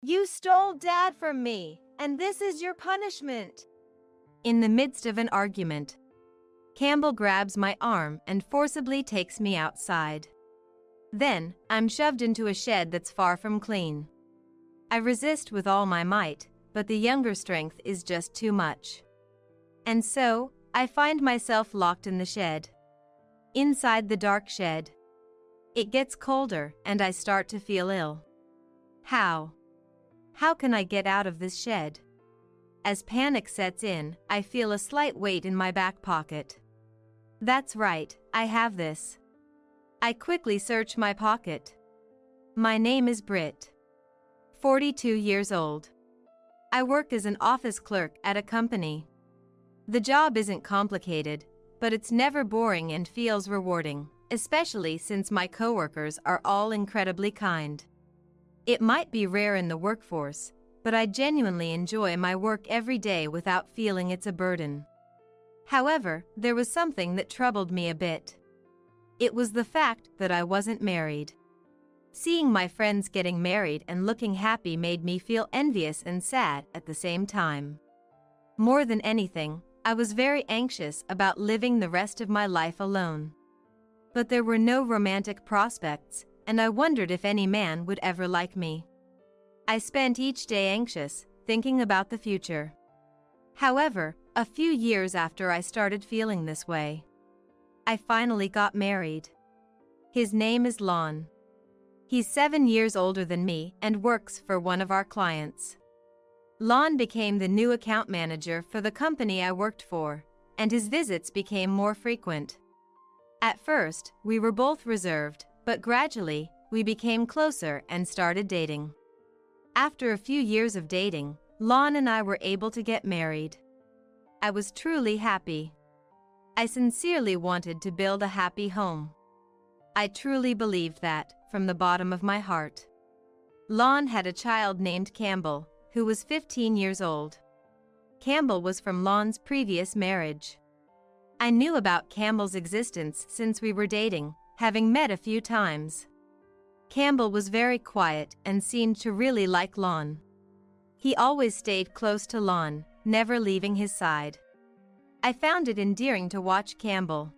You stole Dad from me, and this is your punishment. In the midst of an argument, Campbell grabs my arm and forcibly takes me outside. Then, I'm shoved into a shed that's far from clean. I resist with all my might, but the younger strength is just too much. And so, I find myself locked in the shed. Inside the dark shed. It gets colder, and I start to feel ill. How? How can I get out of this shed? As panic sets in, I feel a slight weight in my back pocket. That's right, I have this. I quickly search my pocket. My name is Britt. 42 years old. I work as an office clerk at a company. The job isn't complicated, but it's never boring and feels rewarding, especially since my coworkers are all incredibly kind. It might be rare in the workforce, but I genuinely enjoy my work every day without feeling it's a burden. However, there was something that troubled me a bit. It was the fact that I wasn't married. Seeing my friends getting married and looking happy made me feel envious and sad at the same time. More than anything, I was very anxious about living the rest of my life alone. But there were no romantic prospects, and I wondered if any man would ever like me. I spent each day anxious, thinking about the future. However, a few years after I started feeling this way, I finally got married. His name is Lon. He's 7 years older than me and works for one of our clients. Lon became the new account manager for the company I worked for, and his visits became more frequent. At first, we were both reserved, but gradually, we became closer and started dating. After a few years of dating, Lon and I were able to get married. I was truly happy. I sincerely wanted to build a happy home. I truly believed that, from the bottom of my heart. Lon had a child named Campbell, who was 15 years old. Campbell was from Lon's previous marriage. I knew about Campbell's existence since we were dating, having met a few times. Campbell was very quiet and seemed to really like Lon. He always stayed close to Lon, never leaving his side. I found it endearing to watch Campbell,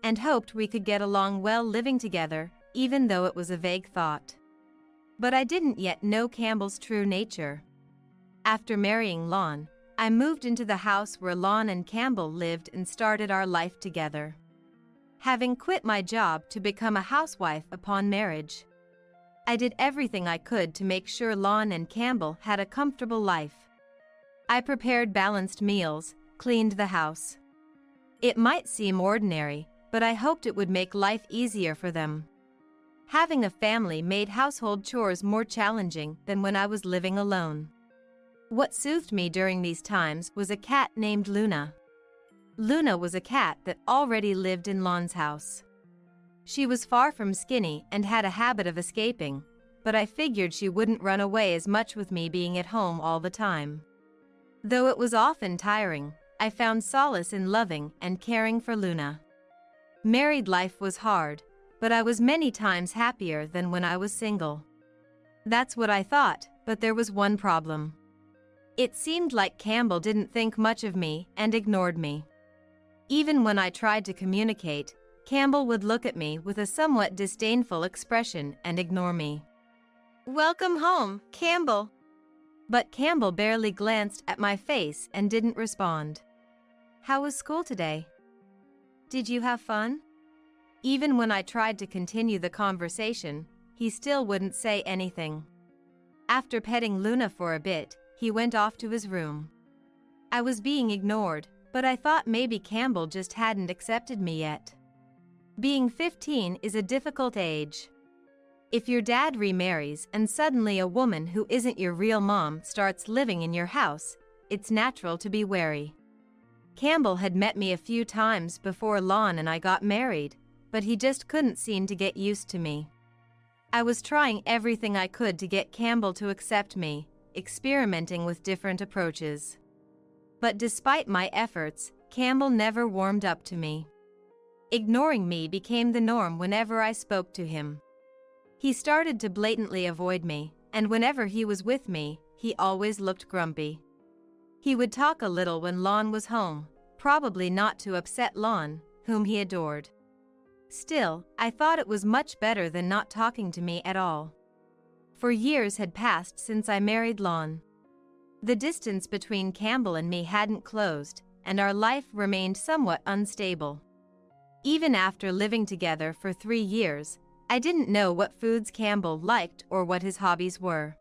and hoped we could get along well living together, even though it was a vague thought. But I didn't yet know Campbell's true nature. After marrying Lon, I moved into the house where Lon and Campbell lived and started our life together. Having quit my job to become a housewife upon marriage, I did everything I could to make sure Lon and Campbell had a comfortable life. I prepared balanced meals, cleaned the house. It might seem ordinary, but I hoped it would make life easier for them. Having a family made household chores more challenging than when I was living alone. What soothed me during these times was a cat named Luna. Luna was a cat that already lived in Lon's house. She was far from skinny and had a habit of escaping, but I figured she wouldn't run away as much with me being at home all the time. Though it was often tiring, I found solace in loving and caring for Luna. Married life was hard, but I was many times happier than when I was single. That's what I thought, but there was one problem. It seemed like Campbell didn't think much of me and ignored me. Even when I tried to communicate, Campbell would look at me with a somewhat disdainful expression and ignore me. "Welcome home, Campbell." But Campbell barely glanced at my face and didn't respond. "How was school today? Did you have fun?" Even when I tried to continue the conversation, he still wouldn't say anything. After petting Luna for a bit, he went off to his room. I was being ignored, but I thought maybe Campbell just hadn't accepted me yet. Being 15 is a difficult age. If your dad remarries and suddenly a woman who isn't your real mom starts living in your house, it's natural to be wary. Campbell had met me a few times before Lon and I got married, but he just couldn't seem to get used to me. I was trying everything I could to get Campbell to accept me, experimenting with different approaches. But despite my efforts, Campbell never warmed up to me. Ignoring me became the norm whenever I spoke to him. He started to blatantly avoid me, and whenever he was with me, he always looked grumpy. He would talk a little when Lon was home, probably not to upset Lon, whom he adored. Still, I thought it was much better than not talking to me at all. For years had passed since I married Lon. The distance between Campbell and me hadn't closed, and our life remained somewhat unstable. Even after living together for 3 years, I didn't know what foods Campbell liked or what his hobbies were.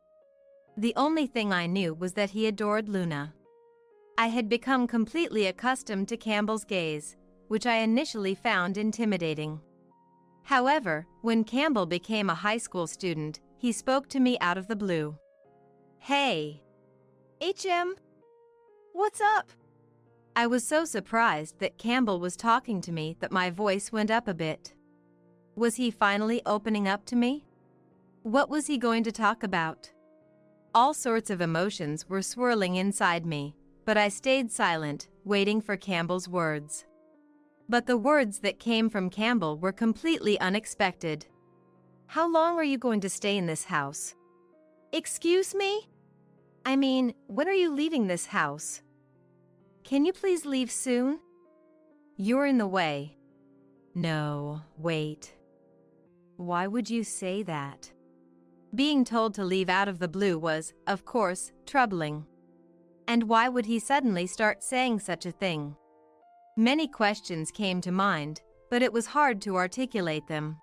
The only thing I knew was that he adored Luna. I had become completely accustomed to Campbell's gaze, which I initially found intimidating. However, when Campbell became a high school student, he spoke to me out of the blue. "Hey, HM, what's up?" I was so surprised that Campbell was talking to me that my voice went up a bit. Was he finally opening up to me? What was he going to talk about? All sorts of emotions were swirling inside me, but I stayed silent, waiting for Campbell's words. But the words that came from Campbell were completely unexpected. "How long are you going to stay in this house?" "Excuse me? I mean, when are you leaving this house? Can you please leave soon?" "You're in the way." "No, wait. Why would you say that?" Being told to leave out of the blue was, of course, troubling. And why would he suddenly start saying such a thing? Many questions came to mind, but it was hard to articulate them.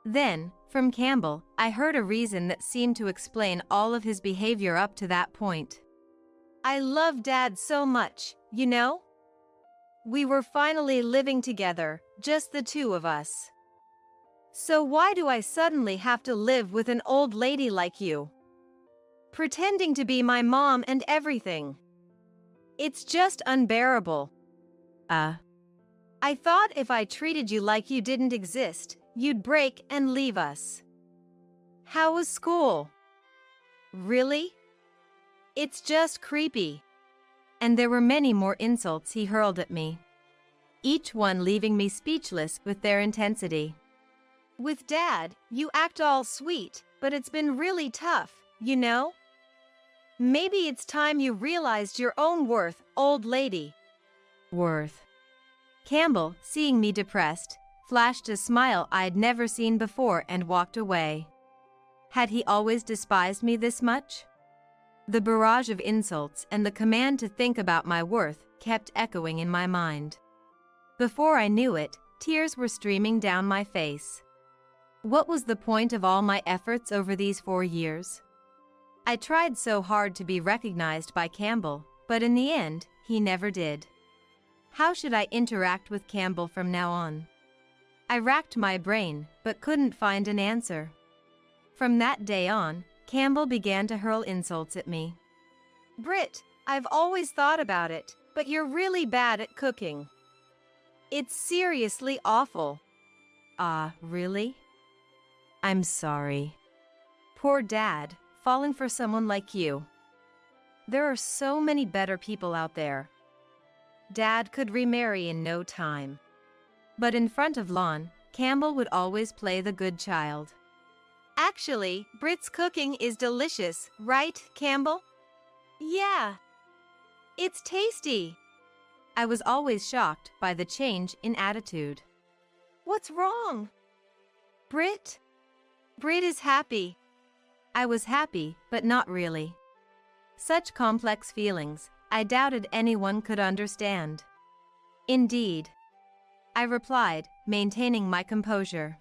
Then, from Campbell, I heard a reason that seemed to explain all of his behavior up to that point. "I love Dad so much, you know? We were finally living together, just the two of us. So why do I suddenly have to live with an old lady like you? Pretending to be my mom and everything. It's just unbearable. I thought if I treated you like you didn't exist, you'd break and leave us. How was school? Really? It's just creepy." And there were many more insults he hurled at me, each one leaving me speechless with their intensity. "With Dad, you act all sweet, but it's been really tough, you know? Maybe it's time you realized your own worth, old lady." Worth. Campbell, seeing me depressed, flashed a smile I'd never seen before and walked away. Had he always despised me this much? The barrage of insults and the command to think about my worth kept echoing in my mind. Before I knew it, tears were streaming down my face. What was the point of all my efforts over these 4 years? I tried so hard to be recognized by Campbell, but in the end, he never did. How should I interact with Campbell from now on? I racked my brain, but couldn't find an answer. From that day on, Campbell began to hurl insults at me. "Britt, I've always thought about it, but you're really bad at cooking. It's seriously awful." Really? I'm sorry. Poor Dad, falling for someone like you. There are so many better people out there. Dad could remarry in no time. But in front of Lon, Campbell would always play the good child. "Actually, Britt's cooking is delicious, right, Campbell?" "Yeah. It's tasty." I was always shocked by the change in attitude. "What's wrong?" "Britt is happy." I was happy, but not really. Such complex feelings, I doubted anyone could understand. "Indeed," I replied, maintaining my composure.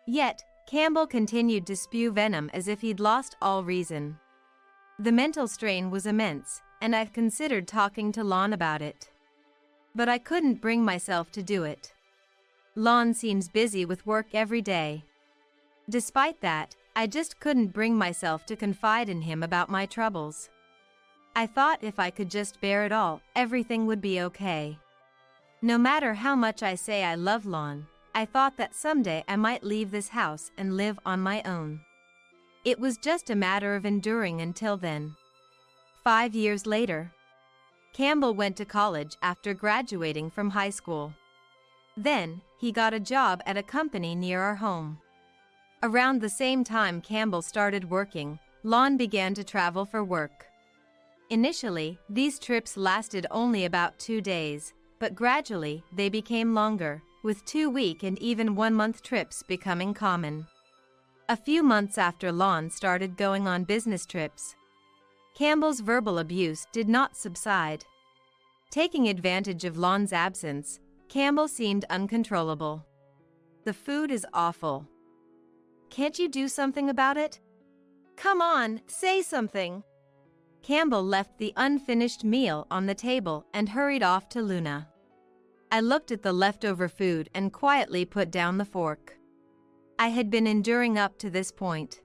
Yet, Campbell continued to spew venom as if he'd lost all reason. The mental strain was immense, and I've considered talking to Lon about it. But I couldn't bring myself to do it. Lon seems busy with work every day. Despite that, I just couldn't bring myself to confide in him about my troubles. I thought if I could just bear it all, everything would be okay. No matter how much I say I love Lon, I thought that someday I might leave this house and live on my own. It was just a matter of enduring until then. 5 years later, Campbell went to college after graduating from high school. Then, he got a job at a company near our home. Around the same time Campbell started working, Lon began to travel for work. Initially, these trips lasted only about 2 days, but gradually they became longer, with 2-week and even 1-month trips becoming common. A few months after Lon started going on business trips, Campbell's verbal abuse did not subside. Taking advantage of Lon's absence, Campbell seemed uncontrollable. "The food is awful. Can't you do something about it? Come on, say something." Campbell left the unfinished meal on the table and hurried off to Luna. I looked at the leftover food and quietly put down the fork. I had been enduring up to this point.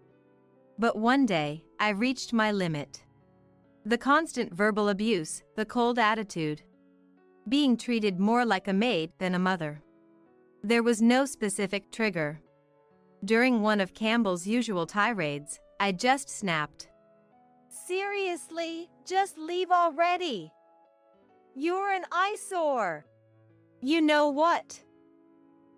But one day, I reached my limit. The constant verbal abuse, the cold attitude. Being treated more like a maid than a mother. There was no specific trigger. During one of Campbell's usual tirades, I just snapped. "Seriously, just leave already. You're an eyesore. You know what?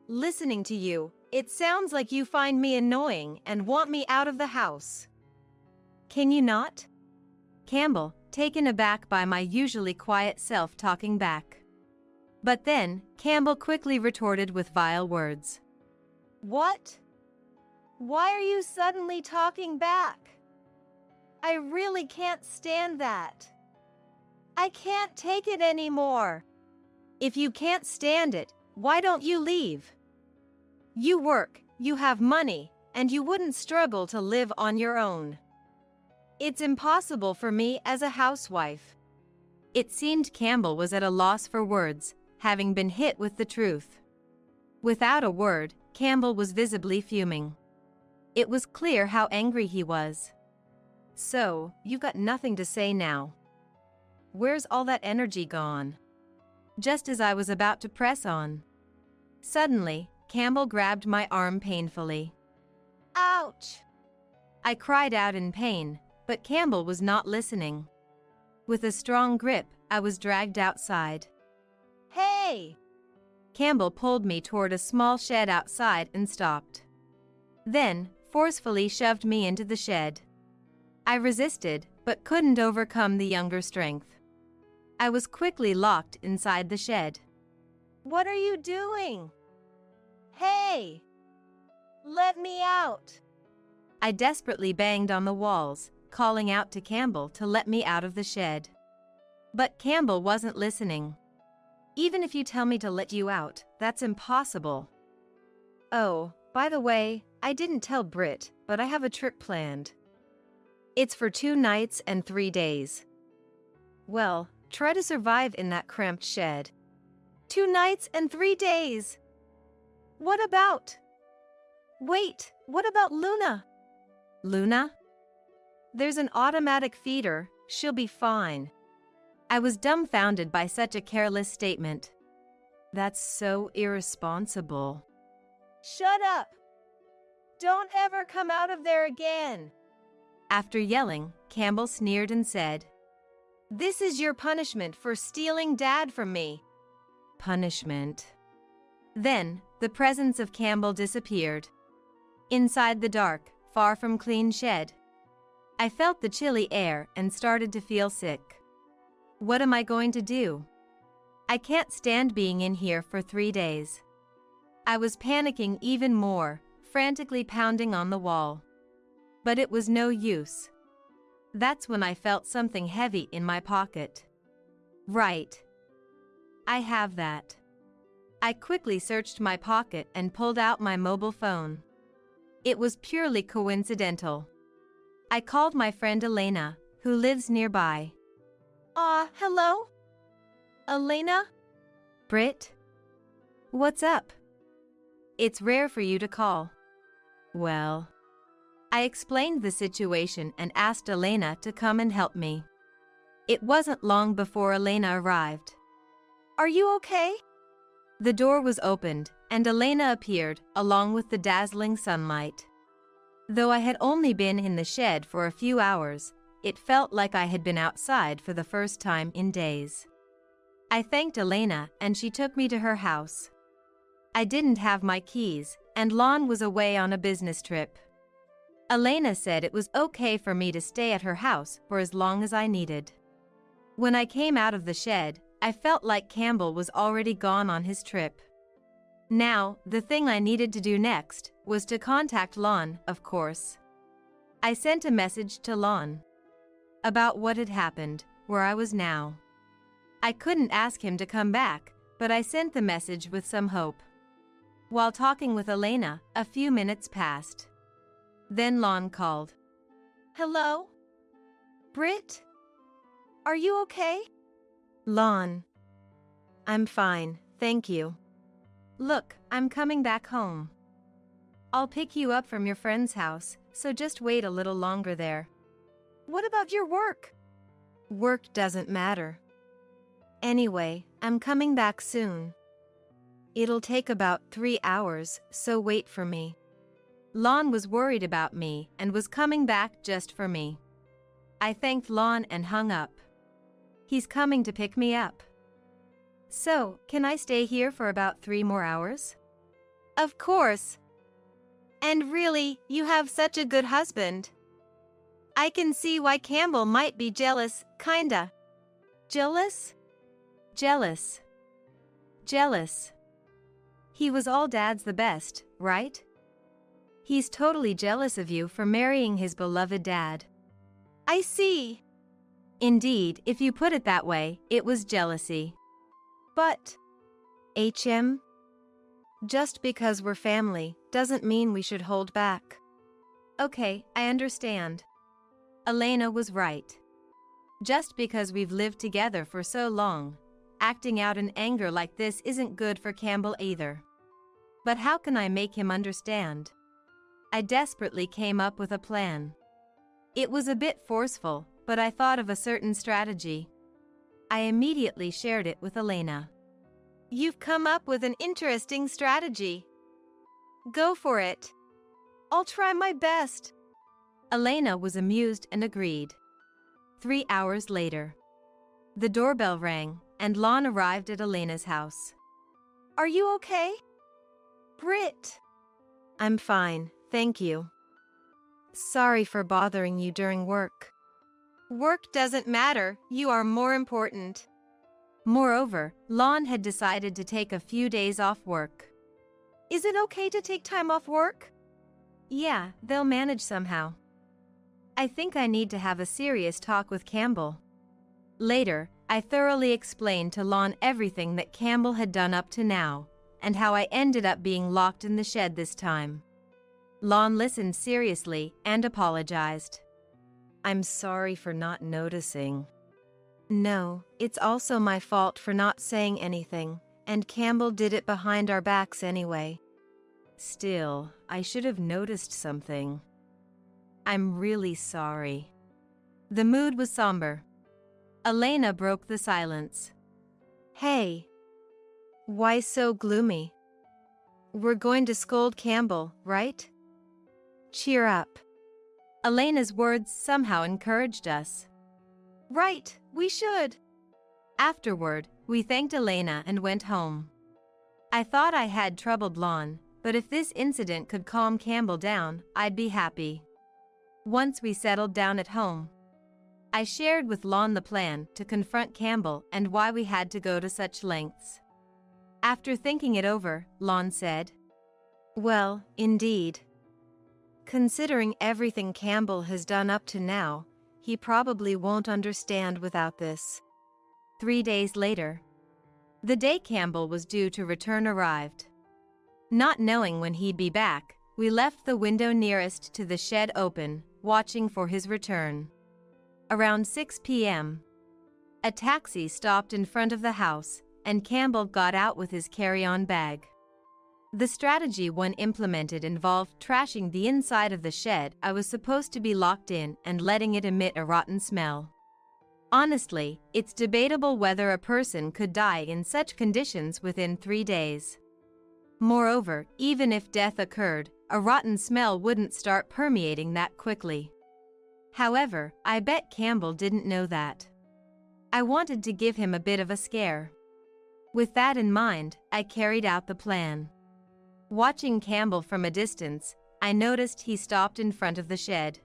Listening to you, it sounds like you find me annoying and want me out of the house. Can you not?" Campbell, taken aback by my usually quiet self talking back. But then, Campbell quickly retorted with vile words. "What? Why are you suddenly talking back? I really can't stand that. I can't take it anymore. If you can't stand it, why don't you leave? You work, you have money, and you wouldn't struggle to live on your own. It's impossible for me as a housewife." It seemed Campbell was at a loss for words, having been hit with the truth. Without a word, Campbell was visibly fuming. It was clear how angry he was. "So, you got nothing to say now? Where's all that energy gone?" Just as I was about to press on, suddenly, Campbell grabbed my arm painfully. "Ouch!" I cried out in pain, but Campbell was not listening. With a strong grip, I was dragged outside. "Hey!" Campbell pulled me toward a small shed outside and stopped. Then, forcefully shoved me into the shed. I resisted, but couldn't overcome the younger strength. I was quickly locked inside the shed. "What are you doing? Hey! Let me out!" I desperately banged on the walls, calling out to Campbell to let me out of the shed. But Campbell wasn't listening. "Even if you tell me to let you out, that's impossible. Oh, by the way, I didn't tell Britt, but I have a trip planned. It's for 2 nights and 3 days. Well, try to survive in that cramped shed. 2 nights and 3 days. What about? Wait, what about Luna?" "Luna? There's an automatic feeder, she'll be fine." I was dumbfounded by such a careless statement. That's so irresponsible. "Shut up! Don't ever come out of there again." After yelling, Campbell sneered and said, "This is your punishment for stealing Dad from me." Punishment. Then, the presence of Campbell disappeared. Inside the dark, far from clean shed, I felt the chilly air and started to feel sick. What am I going to do? I can't stand being in here for 3 days. I was panicking even more, frantically pounding on the wall. But it was no use. That's when I felt something heavy in my pocket. Right. I have that. I quickly searched my pocket and pulled out my mobile phone. It was purely coincidental. I called my friend Elena, who lives nearby. Hello? Elena? Britt? What's up? It's rare for you to call. Well, I explained the situation and asked Elena to come and help me. It wasn't long before Elena arrived. Are you okay? The door was opened, and Elena appeared, along with the dazzling sunlight. Though I had only been in the shed for a few hours, it felt like I had been outside for the first time in days. I thanked Elena, and she took me to her house. I didn't have my keys, and Lon was away on a business trip. Elena said it was okay for me to stay at her house for as long as I needed. When I came out of the shed, I felt like Campbell was already gone on his trip. Now, the thing I needed to do next was to contact Lon, of course. I sent a message to Lon about what had happened, where I was now. I couldn't ask him to come back, but I sent the message with some hope. While talking with Elena, a few minutes passed. Then Lon called. Hello? Britt? Are you okay? Lon. I'm fine, thank you. Look, I'm coming back home. I'll pick you up from your friend's house, so just wait a little longer there. What about your work? Work doesn't matter. Anyway, I'm coming back soon. It'll take about 3 hours, so wait for me. Lon was worried about me and was coming back just for me. I thanked Lon and hung up. He's coming to pick me up. So, can I stay here for about 3 more hours? Of course. And really, you have such a good husband. I can see why Campbell might be jealous, kinda. Jealous? Jealous. Jealous. He was all Dad's the best, right? He's totally jealous of you for marrying his beloved dad. I see. Indeed, if you put it that way, it was jealousy. But, just because we're family doesn't mean we should hold back. Okay, I understand. Elena was right. Just because we've lived together for so long, acting out in anger like this isn't good for Campbell either. But how can I make him understand? I desperately came up with a plan. It was a bit forceful, but I thought of a certain strategy. I immediately shared it with Elena. You've come up with an interesting strategy. Go for it. I'll try my best. Elena was amused and agreed. 3 hours later, the doorbell rang, and Lon arrived at Elena's house. Are you okay? Britt. I'm fine, thank you. Sorry for bothering you during work. Work doesn't matter, you are more important. Moreover, Lon had decided to take a few days off work. Is it okay to take time off work? Yeah, they'll manage somehow. I think I need to have a serious talk with Campbell. Later, I thoroughly explained to Lon everything that Campbell had done up to now, and how I ended up being locked in the shed this time. Lon listened seriously and apologized. I'm sorry for not noticing. No, it's also my fault for not saying anything, and Campbell did it behind our backs anyway. Still, I should have noticed something. I'm really sorry. The mood was somber. Elena broke the silence. Hey. Why so gloomy? We're going to scold Campbell, right? Cheer up. Elena's words somehow encouraged us. Right, we should. Afterward, we thanked Elena and went home. I thought I had troubled Lon, but if this incident could calm Campbell down, I'd be happy. Once we settled down at home, I shared with Lon the plan to confront Campbell and why we had to go to such lengths. After thinking it over, Lon said, Well, indeed. Considering everything Campbell has done up to now, he probably won't understand without this. 3 days later, the day Campbell was due to return arrived. Not knowing when he'd be back, we left the window nearest to the shed open, watching for his return. Around 6 p.m., a taxi stopped in front of the house, and Campbell got out with his carry-on bag. The strategy one implemented involved trashing the inside of the shed I was supposed to be locked in and letting it emit a rotten smell. Honestly, it's debatable whether a person could die in such conditions within 3 days. Moreover, even if death occurred, a rotten smell wouldn't start permeating that quickly. However, I bet Campbell didn't know that. I wanted to give him a bit of a scare. With that in mind, I carried out the plan. Watching Campbell from a distance, I noticed he stopped in front of the shed.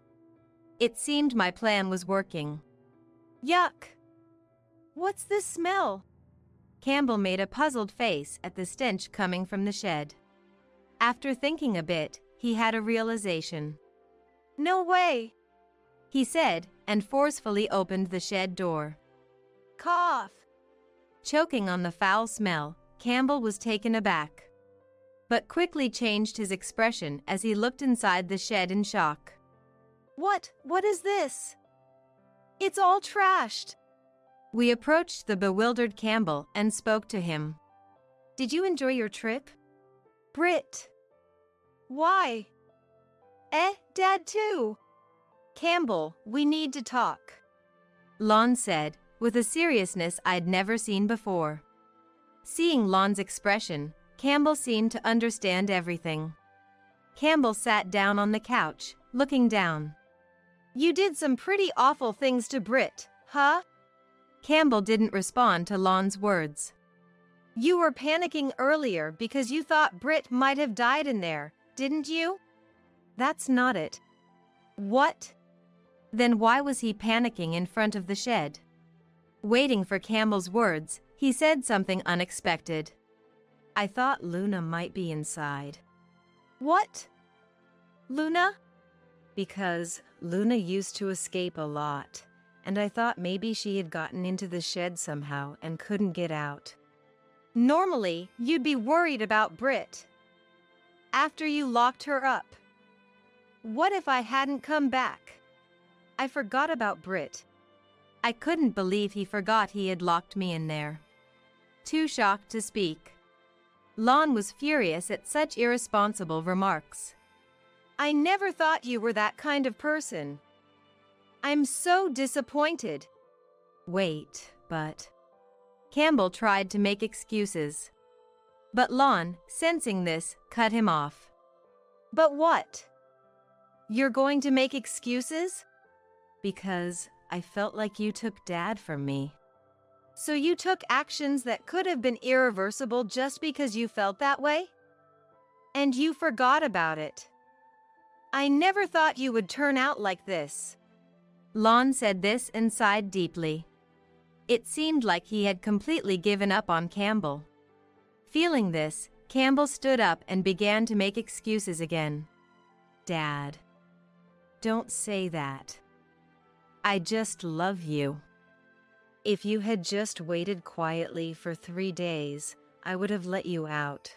It seemed my plan was working. Yuck! What's this smell? Campbell made a puzzled face at the stench coming from the shed. After thinking a bit, he had a realization. No way! He said, and forcefully opened the shed door. Cough! Choking on the foul smell, Campbell was taken aback, but quickly changed his expression as he looked inside the shed in shock. What is this? It's all trashed. We approached the bewildered Campbell and spoke to him. Did you enjoy your trip? Brit. Why? Dad too. Campbell, we need to talk. Lon said, with a seriousness I'd never seen before. Seeing Lon's expression, Campbell seemed to understand everything. Campbell sat down on the couch, looking down. You did some pretty awful things to Brit, huh? Campbell didn't respond to Lon's words. You were panicking earlier because you thought Brit might have died in there, didn't you? That's not it. What? Then why was he panicking in front of the shed? Waiting for Campbell's words, he said something unexpected. I thought Luna might be inside. What? Luna? Because Luna used to escape a lot, and I thought maybe she had gotten into the shed somehow and couldn't get out. Normally, you'd be worried about Brit after you locked her up. What if I hadn't come back? I forgot about Brit. I couldn't believe he forgot he had locked me in there. Too shocked to speak. Lon was furious at such irresponsible remarks. I never thought you were that kind of person. I'm so disappointed. Wait, but... Campbell tried to make excuses. But Lon, sensing this, cut him off. But what? You're going to make excuses? Because I felt like you took Dad from me. So you took actions that could have been irreversible just because you felt that way? And you forgot about it. I never thought you would turn out like this. Lon said this and sighed deeply. It seemed like he had completely given up on Campbell. Feeling this, Campbell stood up and began to make excuses again. Dad, don't say that. I just love you. If you had just waited quietly for 3 days, I would have let you out.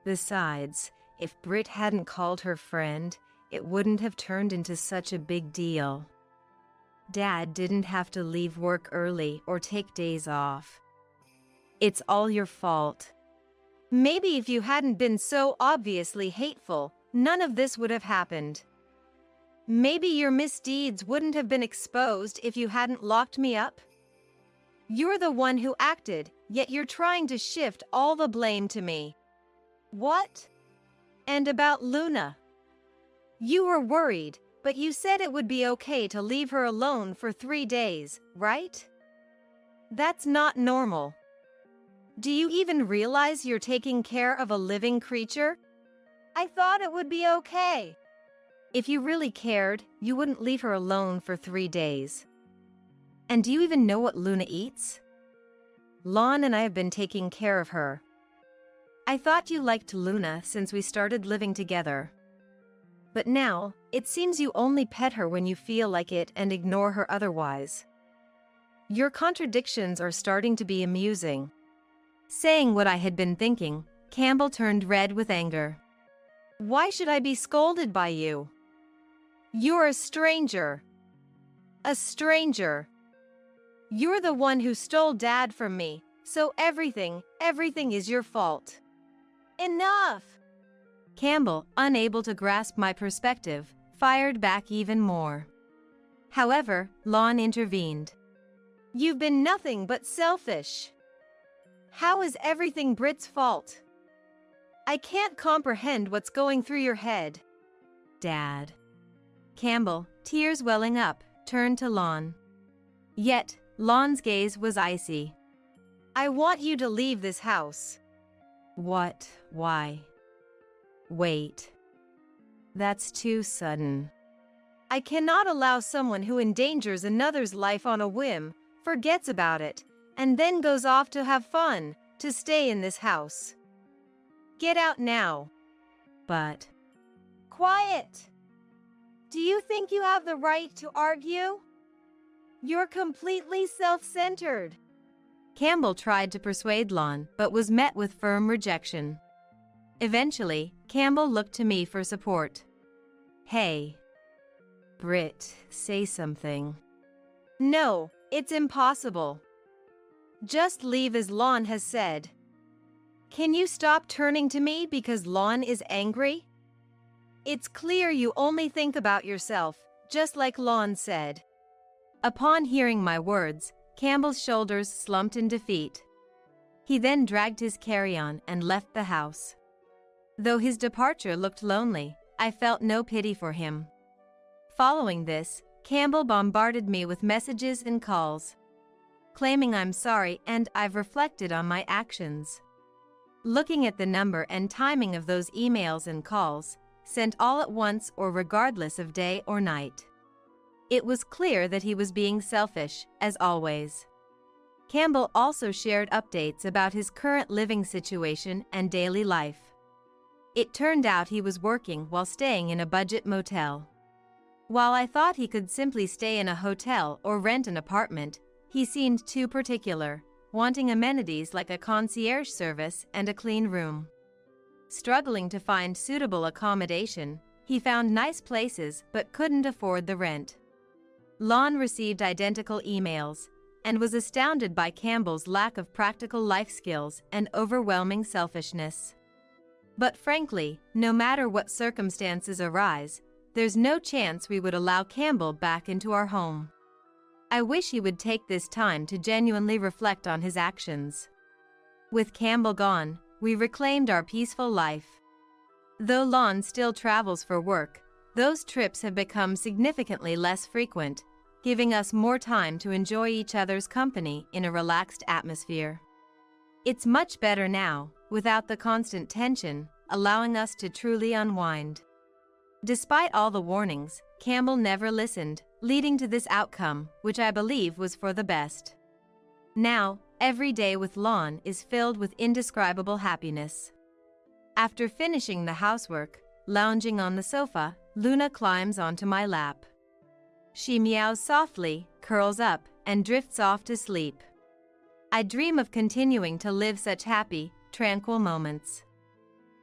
Besides, if Brit hadn't called her friend, it wouldn't have turned into such a big deal. Dad didn't have to leave work early or take days off. It's all your fault. Maybe if you hadn't been so obviously hateful, none of this would have happened. Maybe your misdeeds wouldn't have been exposed if you hadn't locked me up. You're the one who acted, yet you're trying to shift all the blame to me. What? And about Luna. You were worried, but you said it would be okay to leave her alone for 3 days, right? That's not normal. Do you even realize you're taking care of a living creature? I thought it would be okay. If you really cared, you wouldn't leave her alone for 3 days. And do you even know what Luna eats? Lon and I have been taking care of her. I thought you liked Luna since we started living together. But now, it seems you only pet her when you feel like it and ignore her otherwise. Your contradictions are starting to be amusing. Saying what I had been thinking, Campbell turned red with anger. Why should I be scolded by you? You're a stranger. A stranger. You're the one who stole Dad from me, so everything is your fault. Enough! Campbell, unable to grasp my perspective, fired back even more. However, Lon intervened. You've been nothing but selfish. How is everything Brit's fault? I can't comprehend what's going through your head. Dad. Campbell, tears welling up, turned to Lon. Yet, Lon's gaze was icy. I want you to leave this house. What? Why? Wait. That's too sudden. I cannot allow someone who endangers another's life on a whim, forgets about it, and then goes off to have fun, to stay in this house. Get out now. But... Quiet! Do you think you have the right to argue? You're completely self-centered. Campbell tried to persuade Lon, but was met with firm rejection. Eventually, Campbell looked to me for support. Hey, Britt, say something. No, it's impossible. Just leave as Lon has said. Can you stop turning to me because Lon is angry? It's clear you only think about yourself, just like Lon said. Upon hearing my words, Campbell's shoulders slumped in defeat. He then dragged his carry-on and left the house. Though his departure looked lonely, I felt no pity for him. Following this, Campbell bombarded me with messages and calls, claiming I'm sorry and I've reflected on my actions. Looking at the number and timing of those emails and calls, sent all at once or regardless of day or night, it was clear that he was being selfish, as always. Campbell also shared updates about his current living situation and daily life. It turned out he was working while staying in a budget motel. While I thought he could simply stay in a hotel or rent an apartment, he seemed too particular, wanting amenities like a concierge service and a clean room. Struggling to find suitable accommodation, he found nice places but couldn't afford the rent. Lon received identical emails and was astounded by Campbell's lack of practical life skills and overwhelming selfishness. But frankly, no matter what circumstances arise, there's no chance we would allow Campbell back into our home. I wish he would take this time to genuinely reflect on his actions. With Campbell gone, we reclaimed our peaceful life. Though Lon still travels for work, those trips have become significantly less frequent, giving us more time to enjoy each other's company in a relaxed atmosphere. It's much better now, without the constant tension, allowing us to truly unwind. Despite all the warnings, Campbell never listened, leading to this outcome, which I believe was for the best. Now, every day with Lon is filled with indescribable happiness. After finishing the housework, lounging on the sofa, Luna climbs onto my lap. She meows softly, curls up, and drifts off to sleep. I dream of continuing to live such happy, tranquil moments.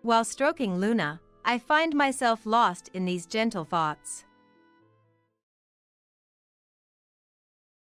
While stroking Luna, I find myself lost in these gentle thoughts.